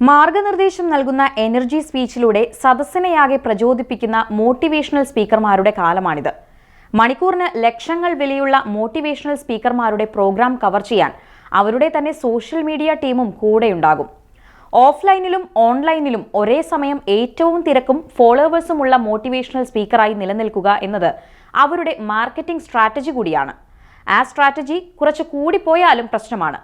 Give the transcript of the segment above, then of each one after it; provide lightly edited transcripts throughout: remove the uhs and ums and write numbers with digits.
മാർഗനിർദ്ദേശം നൽകുന്ന energy സ്പീച്ചിലൂടെ സദസ്സിനെയാകെ പ്രചോദിപ്പിക്കുന്ന motivational സ്പീക്കർമാരുടെ കാലമാണിത്. മണിക്കൂറിന് ലക്ഷങ്ങൾ വിലയുള്ള മോട്ടിവേഷണൽ സ്പീക്കർമാരുടെ പ്രോഗ്രാം കവർ ചെയ്യാൻ അവരുടെ തന്നെ സോഷ്യൽ മീഡിയ ടീമും കൂടെയുണ്ടാകും. ഓഫ്ലൈനിലും ഓൺലൈനിലും ഒരേ സമയം ഏറ്റവും തിരക്കും ഫോളോവേഴ്സുമുള്ള മോട്ടിവേഷണൽ സ്പീക്കറായി നിലനിൽക്കുക എന്നത് അവരുടെ മാർക്കറ്റിംഗ് സ്ട്രാറ്റജി കൂടിയാണ്. ആ സ്ട്രാറ്റജി കുറച്ച് കൂടിപ്പോയാലും പ്രശ്നമാണ്.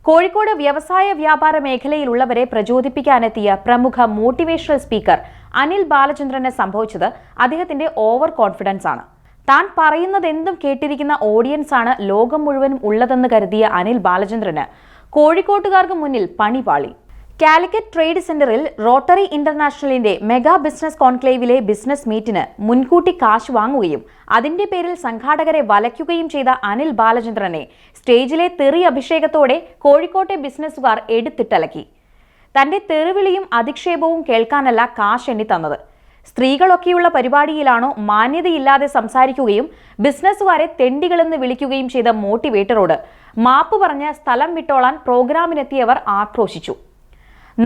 കോഴിക്കോട് വ്യവസായ വ്യാപാര മേഖലയിലുള്ളവരെ പ്രചോദിപ്പിക്കാനെത്തിയ പ്രമുഖ മോട്ടിവേഷണൽ സ്പീക്കർ അനിൽ ബാലചന്ദ്രന് സംഭവിച്ചത് അദ്ദേഹത്തിന്റെ ഓവർ കോൺഫിഡൻസ് ആണ്. താൻ പറയുന്നതെന്തും കേട്ടിരിക്കുന്ന ഓഡിയൻസ് ആണ് ലോകം മുഴുവനും ഉള്ളതെന്ന് കരുതിയ അനിൽ ബാലചന്ദ്രന് കോഴിക്കോട്ടുകാർക്ക് മുന്നിൽ പണി പാളി. കാലിക്കറ്റ് ട്രേഡ് സെന്ററിൽ റോട്ടറി ഇന്റർനാഷണലിന്റെ മെഗാ ബിസിനസ് കോൺക്ലേവിലെ ബിസിനസ് മീറ്റിന് മുൻകൂട്ടി കാശ് വാങ്ങുകയും അതിന്റെ പേരിൽ സംഘാടകരെ വലയ്ക്കുകയും ചെയ്ത അനിൽ ബാലചന്ദ്രനെ സ്റ്റേജിലെ തെറി അഭിഷേകത്തോടെ കോഴിക്കോട്ടെ ബിസിനസ്സുകാർ എടുത്തിട്ടലക്കി. തന്റെ തെറിവിളിയും അധിക്ഷേപവും കേൾക്കാനല്ല കാശ് എണ്ണി തന്നത്. സ്ത്രീകളൊക്കെയുള്ള പരിപാടിയിലാണോ മാന്യതയില്ലാതെ സംസാരിക്കുകയും ബിസിനസ്സുകാരെ തെണ്ടികളെന്ന് വിളിക്കുകയും ചെയ്ത മോട്ടിവേറ്ററോട് മാപ്പ് പറഞ്ഞ് സ്ഥലം വിട്ടോളാൻ പ്രോഗ്രാമിനെത്തിയവർ ആക്രോശിച്ചു.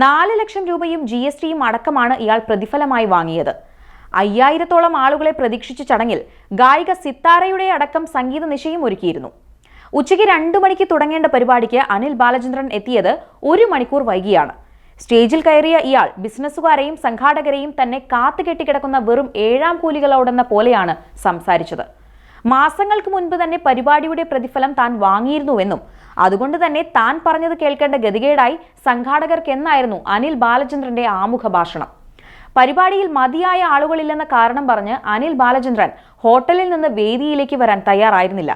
4 ലക്ഷം രൂപയും GSTയും അടക്കമാണ് ഇയാൾ പ്രതിഫലമായി വാങ്ങിയത്. 5000-ഓളം ആളുകളെ പ്രതീക്ഷിച്ച ചടങ്ങിൽ ഗായിക സിത്താരയുടെ അടക്കം സംഗീത നിശയും ഒരുക്കിയിരുന്നു. ഉച്ചയ്ക്ക് 2 മണിക്ക് തുടങ്ങേണ്ട പരിപാടിക്ക് അനിൽ ബാലചന്ദ്രൻ എത്തിയത് 1 മണിക്കൂർ വൈകിയാണ്. സ്റ്റേജിൽ കയറിയ ഇയാൾ ബിസിനസ്സുകാരെയും സംഘാടകരെയും തന്നെ കാത്തുകെട്ടിക്കിടക്കുന്ന വെറും 7ാം കൂലികളോടെന്ന പോലെയാണ് സംസാരിച്ചത്. മാസങ്ങൾക്ക് മുൻപ് തന്നെ പരിപാടിയുടെ പ്രതിഫലം താൻ വാങ്ങിയിരുന്നുവെന്നും അതുകൊണ്ട് തന്നെ താൻ പറഞ്ഞത് കേൾക്കേണ്ട ഗതികേടായി സംഘാടകർക്കെന്നായിരുന്നു അനിൽ ബാലചന്ദ്രന്റെ ആമുഖ ഭാഷണം. പരിപാടിയിൽ മതിയായ ആളുകളില്ലെന്ന കാരണം പറഞ്ഞ് അനിൽ ബാലചന്ദ്രൻ ഹോട്ടലിൽ നിന്ന് വേദിയിലേക്ക് വരാൻ തയ്യാറായിരുന്നില്ല.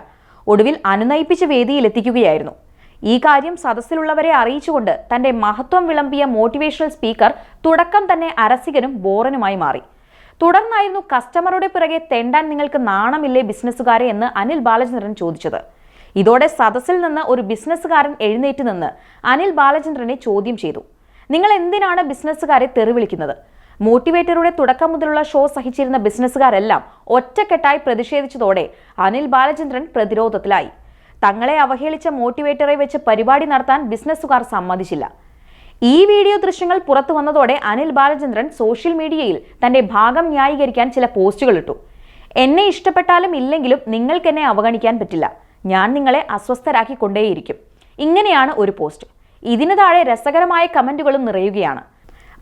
ഒടുവിൽ അനുനയിപ്പിച്ച് വേദിയിലെത്തിക്കുകയായിരുന്നു. ഈ കാര്യം സദസ്സിലുള്ളവരെ അറിയിച്ചുകൊണ്ട് തന്റെ മഹത്വം വിളമ്പിയ മോട്ടിവേഷണൽ സ്പീക്കർ തുടക്കം തന്നെ അരസികനും ബോറനുമായി മാറി. തുടർന്നായിരുന്നു കസ്റ്റമറുടെ പിറകെ തെണ്ടാൻ നിങ്ങൾക്ക് നാണമില്ലേ ബിസിനസ്സുകാരെ എന്ന് അനിൽ ബാലചന്ദ്രൻ ചോദിച്ചത്. ഇതോടെ സദസ്സിൽ നിന്ന് ഒരു ബിസിനസ്സുകാരൻ എഴുന്നേറ്റ് നിന്ന് അനിൽ ബാലചന്ദ്രനെ ചോദ്യം ചെയ്തു. നിങ്ങൾ എന്തിനാണ് ബിസിനസ്സുകാരെ തെറിവിളിക്കുന്നത്? മോട്ടിവേറ്ററുടെ തുടക്കം മുതലുള്ള ഷോ സഹിച്ചിരുന്ന ബിസിനസ്സുകാരെല്ലാം ഒറ്റക്കെട്ടായി പ്രതിഷേധിച്ചതോടെ അനിൽ ബാലചന്ദ്രൻ പ്രതിരോധത്തിലായി. തങ്ങളെ അവഹേളിച്ച മോട്ടിവേറ്ററെ വെച്ച് പരിപാടി നടത്താൻ ബിസിനസ്സുകാർ സമ്മതിച്ചില്ല. ഈ വീഡിയോ ദൃശ്യങ്ങൾ പുറത്തു വന്നതോടെ അനിൽ ബാലചന്ദ്രൻ സോഷ്യൽ മീഡിയയിൽ തന്റെ ഭാഗം ന്യായീകരിക്കാൻ ചില പോസ്റ്റുകൾ ഇട്ടു. എന്നെ ഇഷ്ടപ്പെട്ടാലും ഇല്ലെങ്കിലും നിങ്ങൾക്ക് എന്നെ അവഗണിക്കാൻ പറ്റില്ല. ഞാൻ നിങ്ങളെ അസ്വസ്ഥരാക്കിക്കൊണ്ടേയിരിക്കും. ഇങ്ങനെയാണ് ഒരു പോസ്റ്റ്. ഇതിന് താഴെ രസകരമായ കമന്റുകളും നിറയുകയാണ്.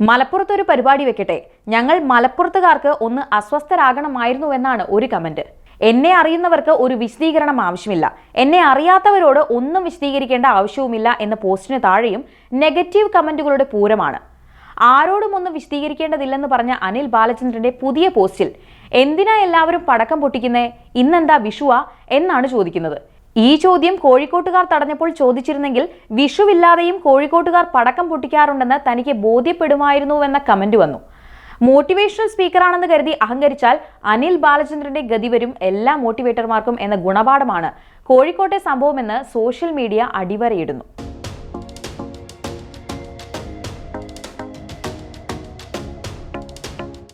മലപ്പുറത്തൊരു പരിപാടി വെക്കട്ടെ, ഞങ്ങൾ മലപ്പുറത്തുകാർക്ക് ഒന്ന് അസ്വസ്ഥരാകണമായിരുന്നുവെന്നാണ് ഒരു കമന്റ്. എന്നെ അറിയുന്നവർക്ക് ഒരു വിശദീകരണം ആവശ്യമില്ല, എന്നെ അറിയാത്തവരോട് ഒന്നും വിശദീകരിക്കേണ്ട ആവശ്യവുമില്ല എന്ന പോസ്റ്റിന് താഴെയും നെഗറ്റീവ് കമന്റുകളുടെ പൂരമാണ്. ആരോടും ഒന്നും വിശദീകരിക്കേണ്ടതില്ലെന്ന് പറഞ്ഞ അനിൽ ബാലചന്ദ്രന്റെ പുതിയ പോസ്റ്റിൽ എന്തിനാ എല്ലാവരും പടക്കം പൊട്ടിക്കുന്നേ, ഇന്നെന്താ വിഷുവാ എന്നാണ് ചോദിക്കുന്നത്. ഈ ചോദ്യം കോഴിക്കോട്ടുകാർ തടഞ്ഞപ്പോൾ ചോദിച്ചിരുന്നെങ്കിൽ വിഷുവില്ലാതെയും കോഴിക്കോട്ടുകാർ പടക്കം പൊട്ടിക്കാറുണ്ടെന്ന് തനിക്ക് ബോധ്യപ്പെടുമായിരുന്നുവെന്ന കമന്റ് വന്നു. മോട്ടിവേഷണൽ സ്പീക്കറാണെന്ന് കരുതി അഹങ്കരിച്ചാൽ അനിൽ ബാലചന്ദ്രന്റെ ഗതി വരും എല്ലാ മോട്ടിവേറ്റർമാർക്കും എന്ന ഗുണപാഠമാണ് കോഴിക്കോട്ടെ സംഭവമെന്ന് സോഷ്യൽ മീഡിയ അടിവരയിടുന്നു.